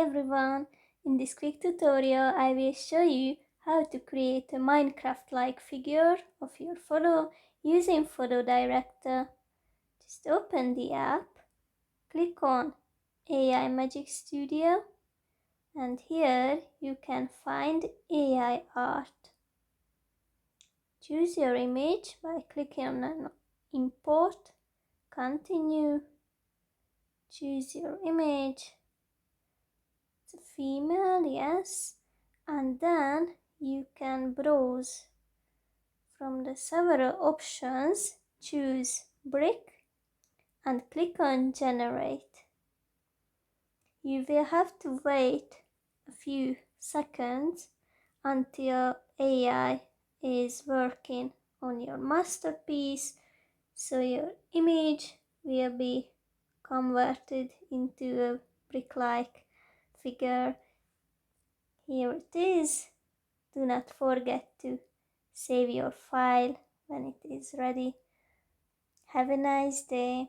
everyone! In this quick tutorial I will show you how to create a Minecraft-like figure of your photo using PhotoDirector. Just open the app, click on AI Magic Studio, and here you can find AI art. Choose your image by clicking on Import, Continue, choose your image. It's a female, yes, and then you can browse from the several options, choose brick and click on generate. You will have to wait a few seconds until AI is working on your masterpiece, so your image will be converted into a brick-like figure. Here it is. Do not forget to save your file when it is ready. Have a nice day.